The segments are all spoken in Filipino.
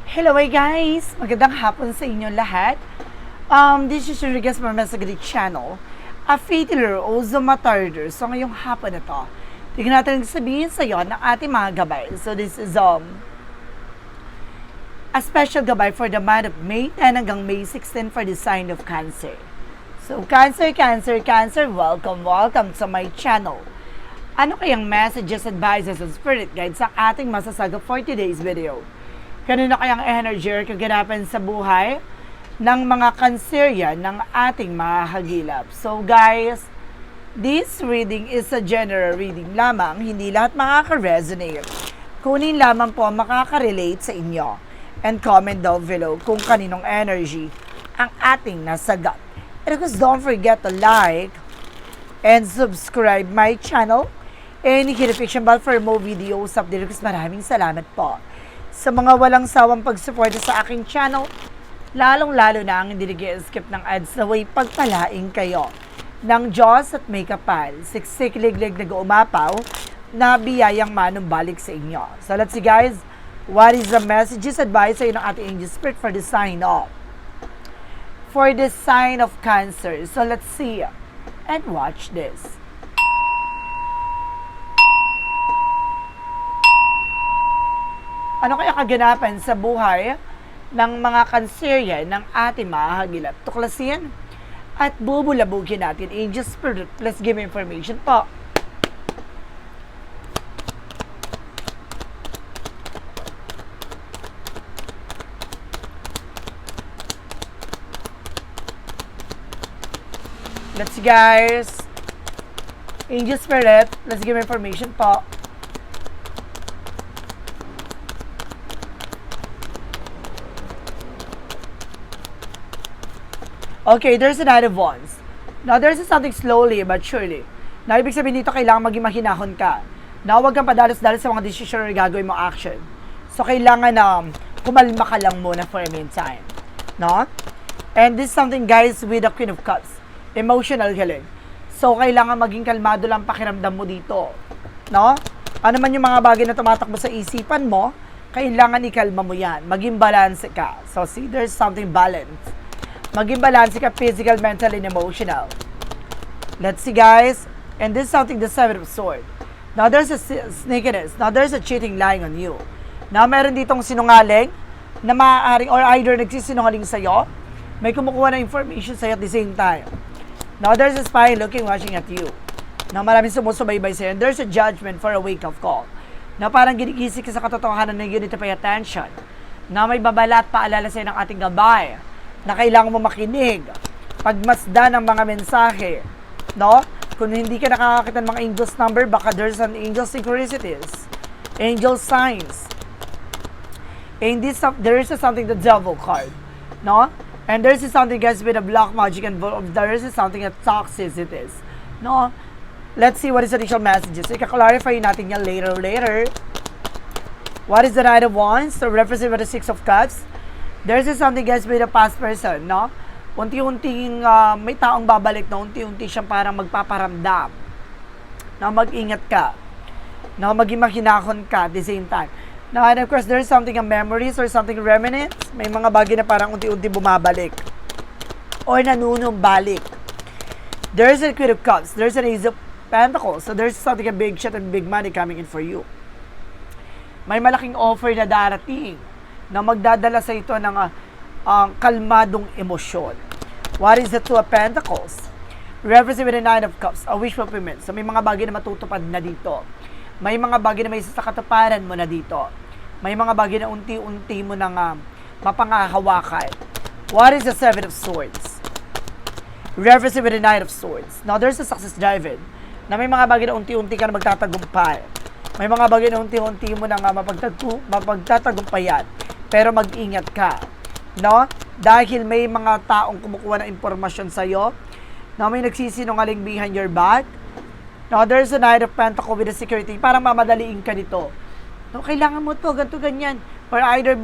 Hello guys! Magandang hapon sa inyo lahat. This is Rodriguez Marmesagri Channel, a faith healer o Zomatarder. So ngayong hapon na to, tignan natin sabihin sa iyo ng ating mga gabay. So this is a special gabay for the month of May 10 hanggang May 16 for the sign of Cancer. So Cancer, welcome to my channel. Ano kayang messages, advices, and spirit guides sa ating masasaga for today's video? Kanino kayang energy or kaganapan sa buhay ng mga Cancerian ng ating mga hagilap? So guys, this reading is a general reading lamang, hindi lahat makaka-resonate. Kunin lamang po makaka-relate sa inyo. And comment down below kung kaninong energy ang ating nasagot. And of course, don't forget to like and subscribe my channel and hit the notification bell for more videos update. Maraming salamat po sa mga walang sawang pagsuporta sa aking channel, lalong-lalo na ang hindi nag-skip ng ads na way pagpalaing kayo ng Diyos at may kapal, siksik-liglig nag-uumapaw na biyayang manumbalik sa inyo. So let's see guys, what is the messages, advice sa inyo ng ating angel spirit for the sign of Cancer. So let's see and watch this. Ano kaya kaganapan sa buhay ng mga Cancerian ng ating mga hagilap? Tuklasin at bubulabugin natin. Angel Spirit, let's give information po. Let's see guys. Angel Spirit, let's give information po. Okay, there's a Knight of Wands. Now, there's something slowly but surely. Na ibig sabihin dito, kailangan maging mahinahon ka. Na huwag kang padalos-dalos sa mga decision or gagawin mo action. So, kailangan na kumalma ka lang muna for a meantime. No? And this is something, guys, with the Queen of Cups. Emotional healing. So, kailangan maging kalmado lang pakiramdam mo dito. No? Ano man yung mga bagay na tumatakbo sa isipan mo, kailangan ikalma mo yan. Maging balance ka. So, see, there's something balanced. Maging balance ka physical, mental, and emotional. Let's see guys. And this is something, the Seven of Swords. Now there's a sneakiness. Now there's a cheating lying on you. Now meron ditong sinungaling na maaaring or either nagsisinungaling sa'yo, may kumukuha na information sa'yo at the same time. Now there's a spy looking, watching at you. Now maraming sumusubaybay sa'yo. And there's a judgment for a wake-up call. Now parang ginikisik ka sa katotohanan na you need to pay attention. Now may babala at paalala sa'yo ng ating gabay na kailangan mo makinig, pagmasdan ng mga mensahe, no? Kung hindi ka nakakakita ng mga angel's number, baka there's an angel synchronicities, angel signs. And this, there is something, the devil card, no? And there is something, guys, with a black magic and there is something that toxicities, no? Let's see what is the initial messages. Ika-clarify natin yan later. What is the Knight of Wands? So represent by the Six of Cups. There's something, guys, with a past person, no? Unti-unting may taong babalik na unti-unti siyang parang magpaparamdam na mag-ingat ka, na maging mahinahon ka at the same time. Now, and of course, there's something, memories or something remnants. May mga bagay na parang unti-unti bumabalik or nanunumbalik. There's a Queen of Cups. There's an Ace of Pentacles. So there's something, a big shot and big money coming in for you. May malaking offer na darating na magdadala sa ito ng kalmadong emosyon. What is the Two of Pentacles? Represent with the Nine of Cups, a wish fulfillment. So may mga bagay na matutupad na dito. May mga bagay na may sasakatuparan mo na dito. May mga bagay na unti-unti mo nang mapangahawakan. What is the Seven of Swords? Represent with the Knight of Swords. Now there's a success driven na may mga bagay na unti-unti ka na magtatagumpay. May mga bagay na unti-unti mo nang mapagtatagumpayan. Pero mag-ingat ka, no? Dahil may mga taong kumukuha ng impormasyon sa'yo, na may nagsisinungaling behind your back. Now, there's a Knight of Pentacles with a security. Parang mamadaliin ka nito. No, kailangan mo to, ganito, ganyan. Or either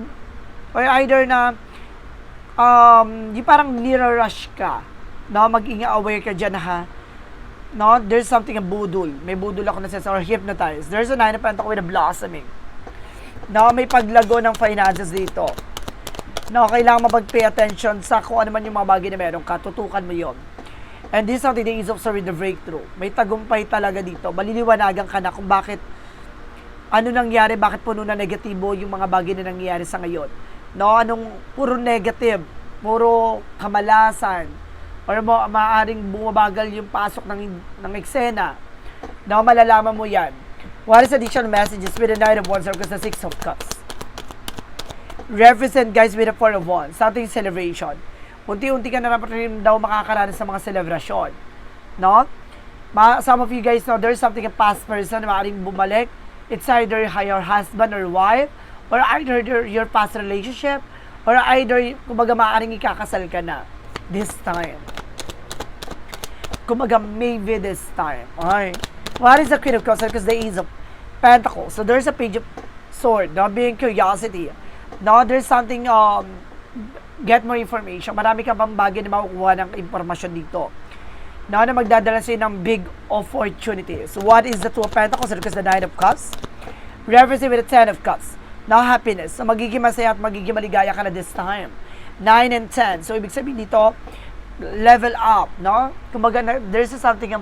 na, yung parang nira-rush ka. No, mag-ingat, aware ka dyan, ha? No, there's something, a budol. May budol ako na sense, or hypnotized. There's a Nine of Pentacles with a blossoming. No, may paglago ng finances dito. No, kailangan mapag-pay attention sa kung ano man yung mga bagay na meron ka, tutukan mo yon. And this is something that is observed in the breakthrough. May tagumpay talaga dito. Maliliwanagan ka na kung bakit, ano nangyari, bakit puno na negatibo yung mga bagay na nangyayari sa ngayon. No, anong puro negative, puro kamalasan, or maaaring bumabagal yung pasok ng eksena. No, malalaman mo yan. What is additional messages with the Knight of Wands or the Six of Cups? Represent guys with the Four of Wands, something celebration. Unti-unti ka na rin daw makakaranas sa mga celebration. No? Some of you guys know there's something a past person na maaaring bumalik. It's either your husband or wife, or either your past relationship, or either, kumbaga, maaaring ikakasal ka na this time. Kumbaga, maybe this time. Okay? What is the Queen of Cups? Because the Ace of Pentacles. So there's a Page of Sword, no? Being curiosity. No, there's something, get more information. Marami ka bang bagay na makukuha ng impormasyon dito. No, na magdadala sa'yo ng big opportunities. What is the Two of Pentacles? Because the Nine of Cups. Reversing with the Ten of Cups. Now, happiness. So, magiging masaya at magiging maligaya ka na this time. 9 and 10. So, ibig sabihin dito, level up, no? Kumbaga, there's something,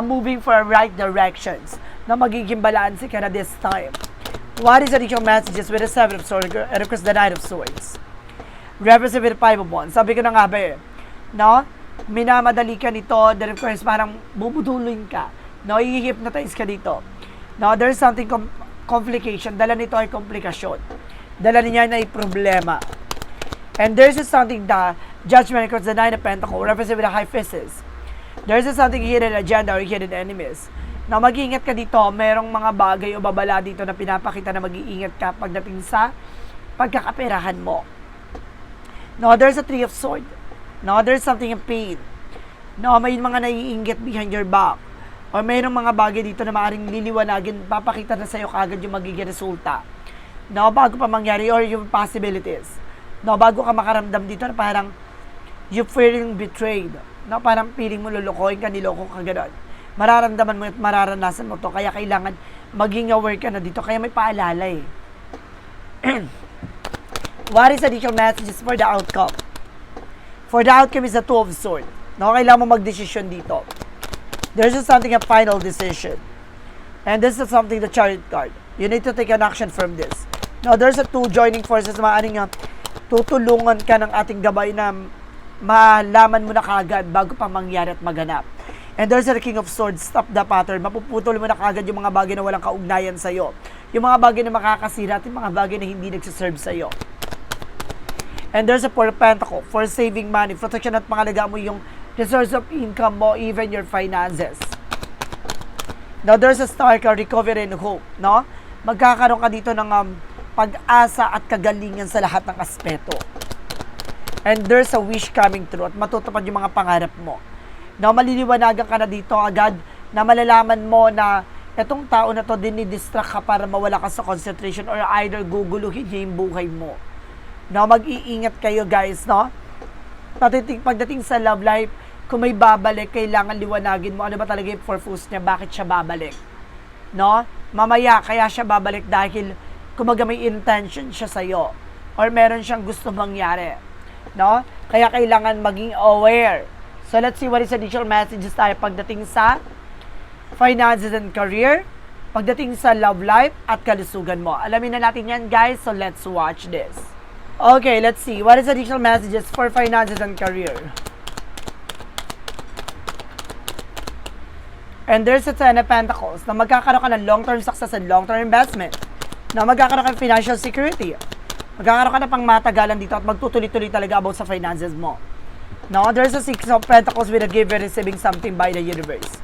moving for right directions. Na magiging balance ka na this time. What is additional messages with the Seven of Swords and of course the Knight of Swords? Represent with the Five of Wands. Sabi ko na nga ba no? Minamadali ka nito, then of course parang bubudulin ka. No? I-hypnotize ka dito. No? There's something complication. Dala nito ay komplikasyon. Dala niya na ay problema. And there's something the Judgment across the Nine of Pentacles, represent with the High Fishes. There's something hidden agenda or hidden enemies. Na mag-iingat ka dito, merong mga bagay o babala dito na pinapakita na mag-iingat ka pagdating sa pagkakaperahan mo. No, there's a Three of Swords. No, there's something in pain. No, may mga naiinggit behind your back. O mayroong mga bagay dito na maaaring liliwanagin, papakita na sa'yo kagad yung magiging resulta. No, bago pa mangyari or yung possibilities. No, bago ka makaramdam dito na parang you feeling betrayed. No, parang feeling mo lulukoy ka, niloko ka, gano'n. Mararamdaman mo at mararanasan mo to, kaya kailangan maging aware ka na dito, kaya may paalala eh. What is additional messages for the outcome? For the outcome is the Two of Swords. No, kailangan mo magdesisyon dito. There's just something, a final decision. And this is something, the Chariot card. You need to take an action from this. No, there's a two joining forces, maaaring tutulungan ka ng ating gabay na malaman mo na kagad bago pa mangyari at maganap. And there's the King of Swords, stop the pattern. Mapuputol mo na kagad yung mga bagay na walang kaugnayan sa'yo. Yung mga bagay na makakasira at yung mga bagay na hindi nagsiserve sa'yo. And there's a Four of Pentacles, for saving money, protection at pangalaga mo yung resource of income mo, even your finances. Now, there's a Star card, recovery and hope, no? Magkakaroon ka dito ng pag-asa at kagalingan sa lahat ng aspeto. And there's a wish coming true at matutupad yung mga pangarap mo. Na maliliwanagan ka na dito agad na malalaman mo na etong tao na to dinidistract ka para mawala ka sa concentration or either guguluhin niya yung buhay mo. Na mag-iingat kayo guys, no? Pagdating sa love life, kung may babalik, kailangan liwanagin mo ano ba talaga yung purpose niya, bakit siya babalik. No? Mamaya, kaya siya babalik dahil kumaga may intention siya sa'yo or meron siyang gusto mangyari. No? Kaya kailangan maging aware. So, let's see what is additional messages tayo pagdating sa finances and career, pagdating sa love life, at kalusugan mo. Alamin na natin yan, guys. So, let's watch this. Okay, let's see. What is additional messages for finances and career? And there's a Ten of Pentacles na magkakaroon ka ng long-term success and long-term investment. Na magkakaroon ka ng financial security. Magkakaroon ka na pang matagalan dito at magtutuloy-tuloy talaga about sa finances mo. No, there's a Six of Pentacles with a give and receiving something by the universe.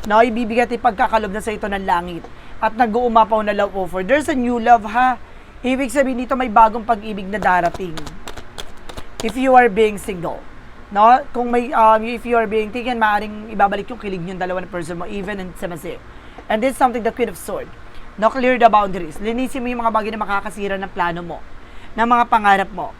No, ibibigay at ipagkakalob na sa ito ng langit. At nag-uumapaw na love offer. There's a new love, ha? Ibig sabihin dito may bagong pag-ibig na darating. If you are being single. No, kung may, if you are being taken, maaaring ibabalik yung kilig yung dalawa na person mo, even in intimacy. And this is something, the Queen of Swords. No, clear the boundaries. Linisin mo yung mga bagay na makakasira ng plano mo, ng mga pangarap mo.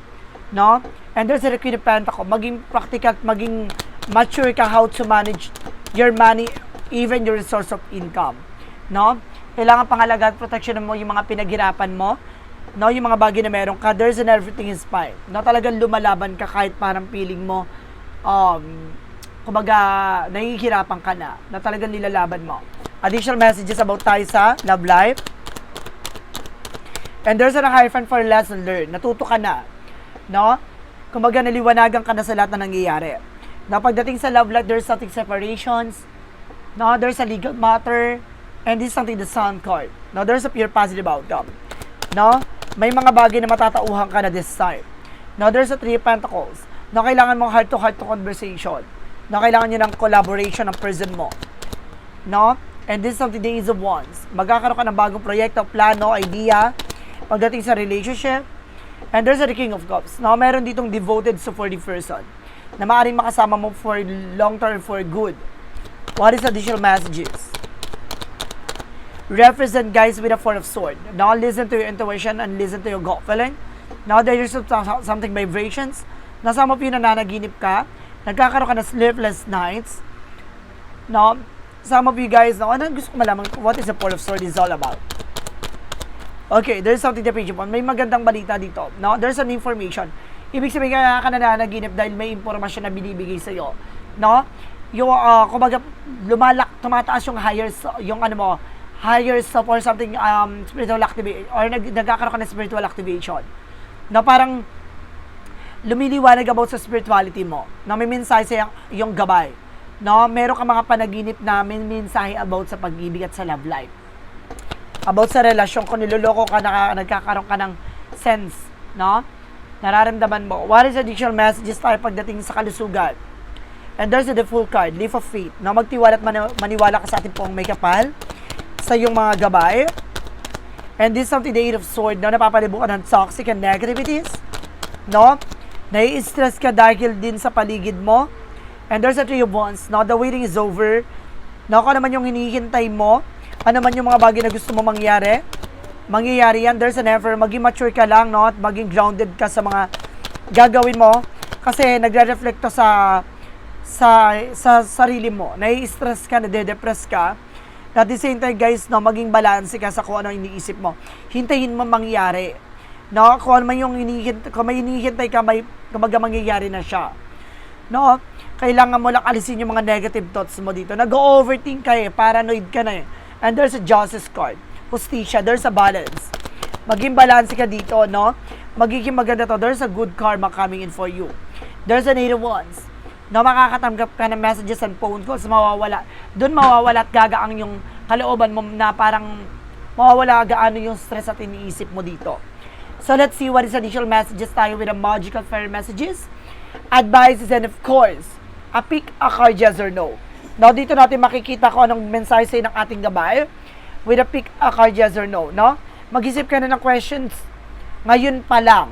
No? And there's a Queen of Pentacles. Maging practical, maging mature ka how to manage your money, even your resource of income. No? Kailangan pangalagaan at protection mo yung mga pinaghirapan mo No, yung mga bagay na meron ka, there's an everything is fine. No, talagang lumalaban ka kahit parang feeling mo, kumbaga, nahihirapan ka na talagang nilalaban mo. Additional messages about tayo sa love life. And there's a hyphen for lesson learned. Natuto ka na. No? Kumbaga, naliwanagan ka na sa lahat na nangyayari. Na pagdating sa love life, there's something separations. No? There's a legal matter. And this is something the sun card. No? There's a pure positive outcome. No? May mga bagay na matatauhan ka na this time. No? There's a three of pentacles. No? Kailangan mong heart-to-heart conversation. No? Kailangan nyo ng collaboration ng person mo. No? And this is something the Ace of Wands. Magkakaroon ka ng bagong proyekto, plano, idea, pagdating sa relationship. And there's the King of Cups. No? Meron ditong devoted supportive person na maaaring makasama mo for long term, for good. What is additional messages? Represent guys with a Four of Swords. Now listen to your intuition and listen to your gut feeling. Now there is something vibrations. Na some of you nananaginip ka, nagkakaroon ka ng sleepless nights. No? Some of you guys, no, ano gusto ko malaman what is the Four of Swords is all about. Okay, there's something to page upon. May magandang balita dito. No? There's an information. Ibig sabihin kaya ka nananaginip dahil may impormasyon na binibigay sa'yo. No? Yung, kumbaga, tumataas yung higher self or something, spiritual activation, or nagkakaroon ka ng spiritual activation. Na parang, lumiliwanag about sa spirituality mo. Na may mensahe sa yung gabay. No? Meron ka mga panaginip na may mensahe about sa pag-ibig at sa love life. About sa relasyon, kung niloloko ka, nagkakaroon ka ng sense, no? Nararamdaman mo. What is additional messages tayo pagdating sa kalusugan? And there's the full card, leap of faith. No? Magtiwala at maniwala ka sa ating pong may kapal, sa iyong mga gabay. And this is something the Eight of Swords, no? Napapalibukan ng toxic and negativities. No? Nai-stress ka dahil din sa paligid mo. And there's a Three of Wands, no? The waiting is over. No? Kung ano man yung hinihintay mo, ano man yung mga bagay na gusto mo mangyari yan. There's an effort. Maging mature ka lang, no? At maging grounded ka sa mga gagawin mo. Kasi nagre-reflect to sa sarili mo. Nai-stress ka, nade-depress ka. At the same time, guys, no, maging balance ka sa kung ano iniisip mo. Hintayin mo mangyari. No? Kung ano man yung kung may hinihintay ka, kumbaga mangyayari na siya. No? Kailangan mo lang alisin yung mga negative thoughts mo dito. Nag-overthink ka paranoid ka na And there's a justice card. Justicia, there's a balance. Maging balance ka dito, no? Magiging maganda to. There's a good karma coming in for you. There's an Eight of Wands. No, makakatanggap ka ng messages and phone calls, mawawala. Doon mawawala at gagaang yung kalooban mo na parang mawawala gaano yung stress at iniisip mo dito. So let's see what is additional messages tayo with the magical fairy messages, advices, and of course, a pick a card yes or no. Now dito natin makikita ko anong mensahe sa'yo ng ating gabay with a pick a card yes or no. No? Mag-isip ka na ng questions ngayon pa lang.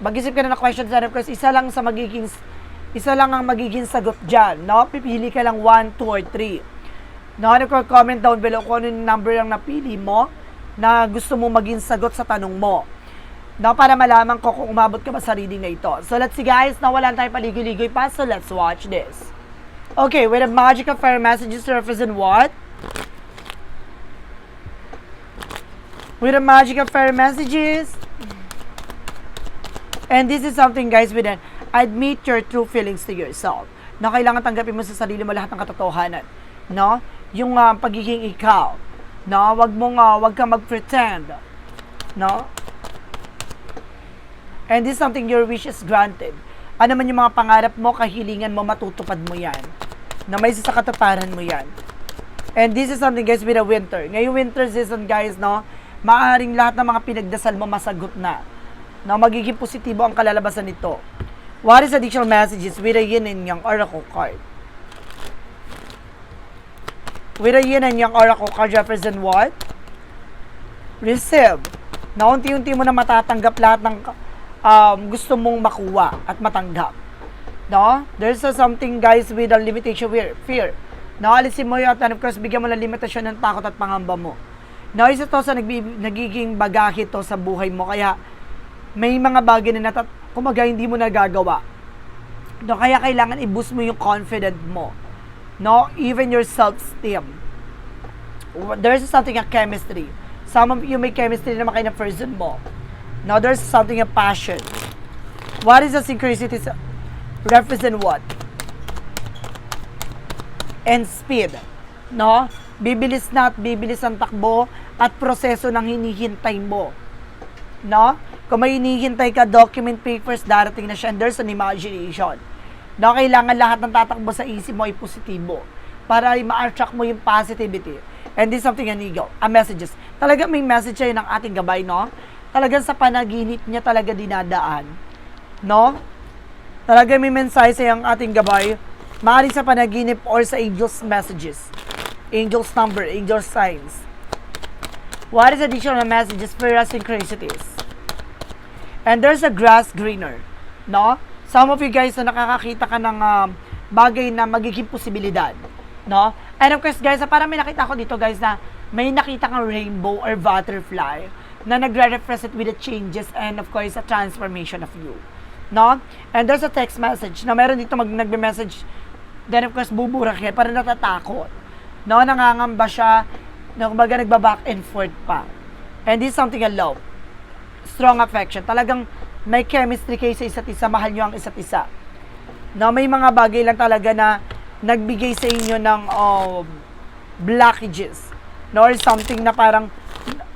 Mag-isip ka na ng questions and of course, isa lang ang magiging sagot dyan, no? Pipili ka lang 1, 2, or 3. No? Comment down below kung ano yung number yung napili mo na gusto mo maging sagot sa tanong mo. No? Para malaman ko kung umabot ka ba sa reading na ito. So let's see guys, nawalan tayo paligoy-ligoy pa, so let's watch this. Okay, with the magical fairy messages to represent what? With the magical fairy messages. And this is something guys with an admit your true feelings to yourself. Na kailangan tanggapin mo sa sarili mo lahat ng katotohanan. No? Yung pagiging ikaw. No? Wag kang mag-pretend. No? And this is something your wish is granted. Ano man yung mga pangarap mo, kahilingan mo, matutupad mo yan. Na may sa katuparan mo yan. And this is something guys with a winter. Ngayong winter season guys, no? Maaaring lahat ng mga pinagdasal mo masagot na. No? Magiging positibo ang kalalabasan nito. What is additional messages with a yin and yang oracle card? With a yin and yang oracle card represent what? Receive. Na unti-unti mo na matatanggap lahat ng gusto mong makuha at matanggap. No? There's something guys with a limitation fear. No? Alisin mo yun at of course bigyan mo ng limitasyon ng takot at pangamba mo. No? Isa to sa nagiging bagahe to sa buhay mo. Kaya may mga bagay na kumaga hindi mo nagagawa. No, kaya kailangan i-boost mo yung confidence mo. No, even your self-esteem. There's something a chemistry. Some of you may chemistry naman kayo na person mo. Now, there's something a passion. What is the synchronicities? Represent what? And speed. No? Bibilis na at bibilis ang takbo at proseso ng hinihintay mo. No? Kung may hinihintay ka, document papers, darating na siya, and there's an imagination. No? Kailangan lahat ng tatakbo sa isip mo ay positibo para ma-attract mo yung positivity. And this is something anigo, messages. Talagang may message siya ng ating gabay, no? Talagang sa panaginip niya talaga dinadaan. No? Talagang may mensahe sa ang ating gabay, maaari sa panaginip or sa angels messages. Angels number, angels signs. What is additional messages for your synchronicities? And there's a grass greener. No? Some of you guys na nakakakita ka ng bagay na magiging posibilidad. No? And of course guys, parang may nakita ko dito guys na may nakita kang rainbow or butterfly na nagre-represent with the changes and of course a transformation of you. No? And there's a text message na meron dito nagbe-message, then of course buburak yan, parang natatakot. No? Nangangamba siya, kumbaga nagba-back and forth pa. And this is something I love. Strong affection. Talagang may chemistry kayo sa isa't isa, mahal nyo ang isa't isa. No? May mga bagay lang talaga na nagbigay sa inyo ng blockages, no? Or something na parang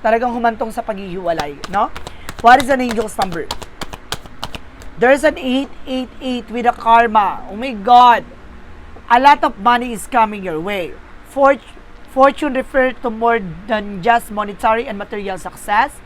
talagang humantong sa paghihiwalay, no? What is an angel's number? There's an 888 with a karma. Oh my God! A lot of money is coming your way. Fortune refers to more than just monetary and material success.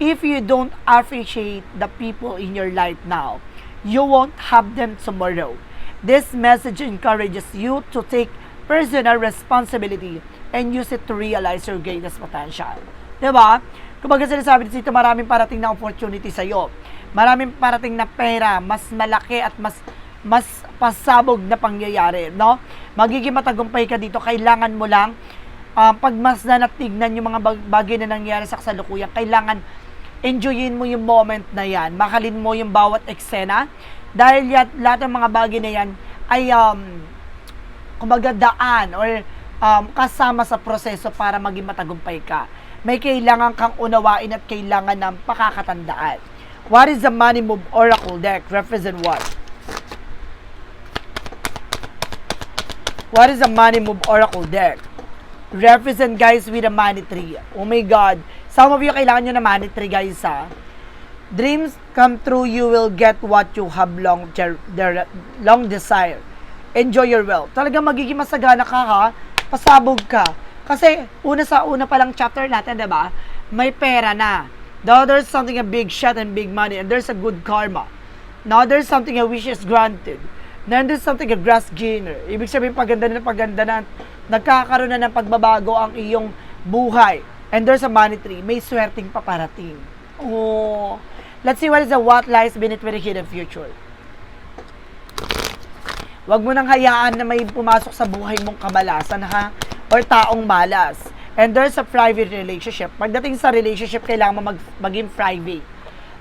If you don't appreciate the people in your life now, you won't have them tomorrow. This message encourages you to take personal responsibility and use it to realize your greatest potential. Diba? Kumbaga sinasabi dito, maraming parating na opportunity sa'yo. Maraming parating na pera, mas malaki at mas pasabog na pangyayari, no? Magiging matagumpay ka dito, kailangan mo lang pagmasdan at tignan yung mga bagay na nangyayari sa kasalukuyan. Kailangan enjoyin mo yung moment na yan, mahalin mo yung bawat eksena. Dahil lahat ng mga bagay na yan ay kumbaga daan or kasama sa proseso para maging matagumpay ka. May kailangan kang unawain at kailangan ng pakakatandaan. What is the money move oracle deck? Represent what? What is the money move oracle deck? Represent guys with a money tree. Oh my God. Some of you kailangan nyo na money tree guys ha. Dreams come true, you will get what you have long desire. Enjoy your wealth. Talagang magiging masagana ka ha, pasabog ka. Kasi una pa lang chapter natin, 'di ba? May pera na. Now there's something a big shot and big money and there's a good karma. Now there's something a wish is granted. Then there's something a grass gainer. Ibig sabihin paganda na nagkakaroon na ng pagbabago ang iyong buhay. And there's a money tree. May swerteng paparating. Oh. Let's see what lies beneath the hidden future. Huwag mo nang hayaan na may pumasok sa buhay mong kamalasan ha, or taong malas. And there's a private relationship. Pagdating sa relationship, kailangan mo maging private.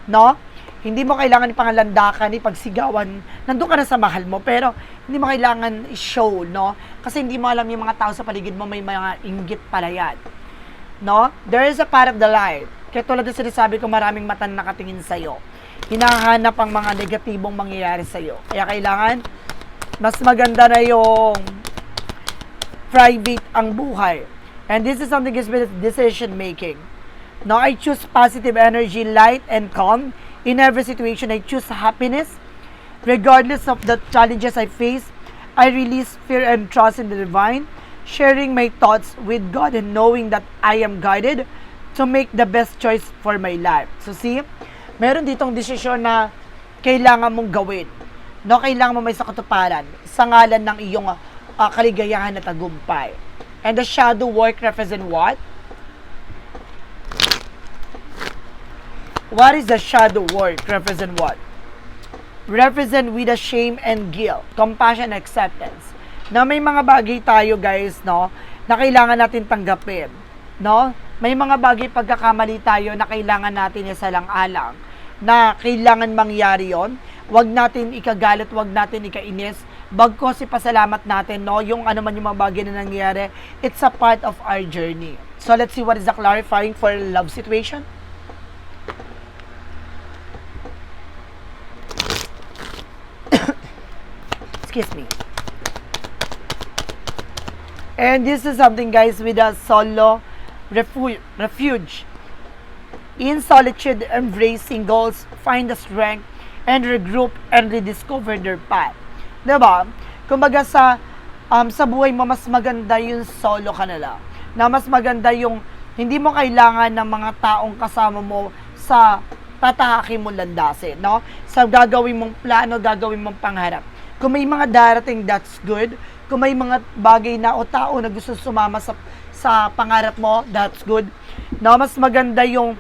No? Hindi mo kailangan ipangalandakan, ipagsigawan. Nandun ka na sa mahal mo, pero hindi mo kailangan i-show, no? Kasi hindi mo alam yung mga tao sa paligid mo, may mga inggit pala yan. No? There is a part of the life. Kaya tulad na sinasabi ko, maraming mata na nakatingin sa'yo. Hinahanap ang mga negatibong mangyayari sa'yo. Kaya kailangan, mas maganda na yung private ang buhay. And this is something is with decision making. No, I choose positive energy, light, and calm. In every situation, I choose happiness. Regardless of the challenges I face, I release fear and trust in the divine. Sharing my thoughts with God and knowing that I am guided to make the best choice for my life. So see, meron ditong desisyon na kailangan mong gawin. No, kailangan mo may sa katuparan sa ngalan ng iyong kaligayahan na tagumpay. And the shadow work represent what? What is the shadow work represent what? Represent with the shame and guilt, compassion and acceptance. Na may mga bagay tayo guys, no, na kailangan natin tanggapin. No? May mga bagay pagkakamali tayo na kailangan natin isalang-alang, na kailangan mangyari yon. Huwag natin ikagalit, huwag natin ikainis. Bagkos ipasalamat natin, no, yung ano man yung mga bagay na nangyayari, it's a part of our journey. So let's see what is the clarifying for love situation. Excuse me. And this is something, guys, with a solo refuge. In solitude, embracing goals, find the strength, and regroup and rediscover their path. Diba? Kumbaga sa buhay mo, mas maganda yung solo ka na lang. Na mas maganda yung hindi mo kailangan ng mga taong kasama mo sa tatahakin mo landasin, no? Sa gagawin mong plano, gagawin mong pangarap. Kung may mga darating, that's good. Kung may mga bagay na o tao na gusto sumama sa pangarap mo, that's good. No, mas maganda yung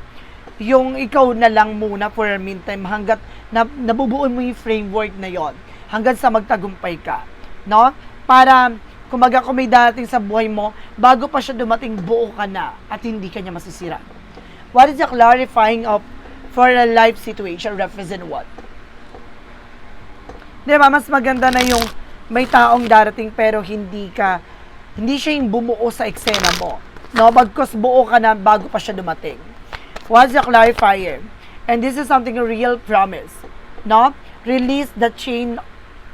ikaw na lang muna for a meantime hanggat nabubuo mo yung framework na yon hanggang sa magtagumpay ka, no? Para kumbaga kung may darating sa buhay mo, bago pa siya dumating, buo ka na at hindi ka niya masisira. What is the clarifying of for a life situation represent what? Diba, mas maganda na yung may taong darating pero hindi siya yung bumuo sa eksena mo. No, bagkus buo ka na bago pa siya dumating. What's the clarifier? And this is something a real promise. No? Release the chain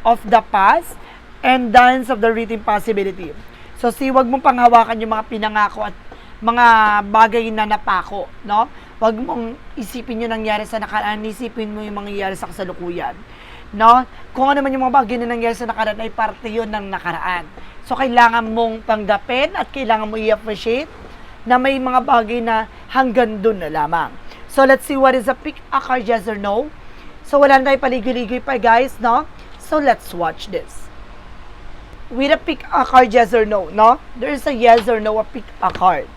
of the past and dance of the written possibility. So, wag mong panghawakan yung mga pinangako at mga bagay na napako, no? Wag mong isipin yung nangyari sa nakaraan, isipin mo yung mangyayari sa kasalukuyan. No? Kung ano man yung mga bagay na nangyari sa nakaraan ay parte yun ng nakaraan. So, kailangan mong tanggapin at kailangan mo i-appreciate na may mga bagay na hanggang dun na lamang. So, let's see what is a pick a card, yes or no. So, wala na tayo paligoy-ligoy pa, guys, no? So, let's watch this. With a pick a card, yes or no, no? There is a yes or no, a pick a card.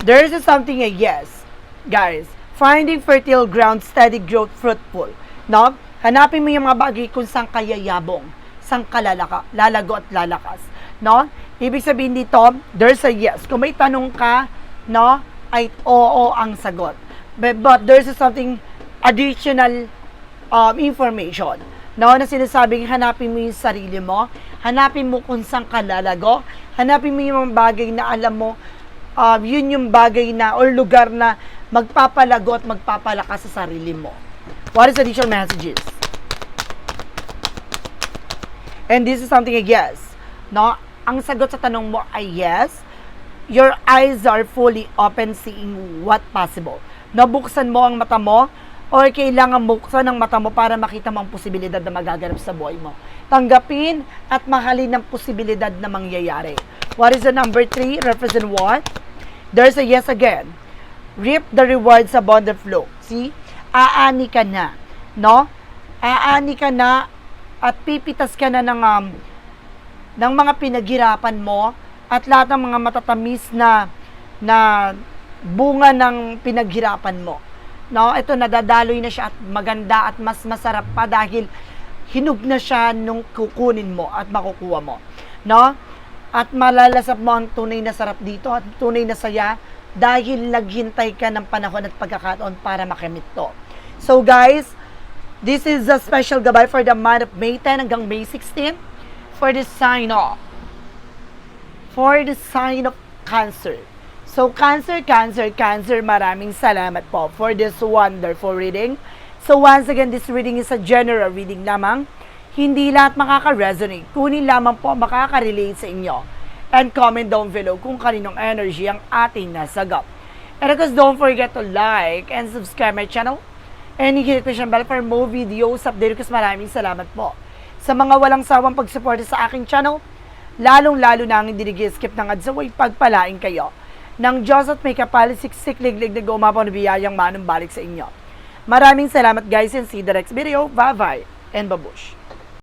There is something a yes, guys. Finding fertile ground, steady growth, fruitful. No? Hanapin mo yung mga bagay kung saan ka yayabong, saan ka lalago at lalakas. No? Ibig sabihin dito, there's a yes. Kung may tanong ka, no, ay oo ang sagot. But there's something additional information. No, na sinasabing hanapin mo yung sarili mo, hanapin mo kung saan ka lalago, hanapin mo yung mga bagay na alam mo, yun yung bagay na or lugar na magpapalago at magpapalakas sa sarili mo. What is additional messages? And this is something a yes. No? Ang sagot sa tanong mo ay yes. Your eyes are fully open seeing what possible. Nabuksan mo ang mata mo or kailangan buksan ang mata mo para makita mo ang posibilidad na magaganap sa buhay mo. Tanggapin at mahalin ang posibilidad na mangyayari. What is the number 3? Represent what? There's a yes again. Reap the rewards upon the flow. See? Aani ka na. No? Aani ka na at pipitas ka na ng mga pinaghirapan mo at lahat ng mga matatamis na bunga ng pinaghirapan mo. No? Ito, nadadaloy na siya at maganda at mas masarap pa dahil hinug na siya nung kukunin mo at makukuha mo. No? At malalasap mo ang tunay na sarap dito at tunay na saya dahil naghintay ka ng panahon at pagkakataon para makamit to. So guys, this is a special gabay for the month of May 10 hanggang May 16 for the sign of Cancer. So Cancer, maraming salamat po for this wonderful reading. So once again, this reading is a general reading lamang. Hindi lahat makaka-resonate. Kunin lamang po makaka-relate sa inyo. And comment down below kung kaninong energy ang ating nasagap. And of course, don't forget to like and subscribe my channel. And hit the bell for more videos update. Kasi maraming salamat po sa mga walang sawang pagsuporta sa aking channel. Lalong-lalo na ang hindi nag-skip ng ads away, pagpalain kayo ng Diyos at may kapalisiksik liglig na gumapaw na biyayang manumbalik sa inyo. Maraming salamat guys and see the next video. Bye-bye and babush.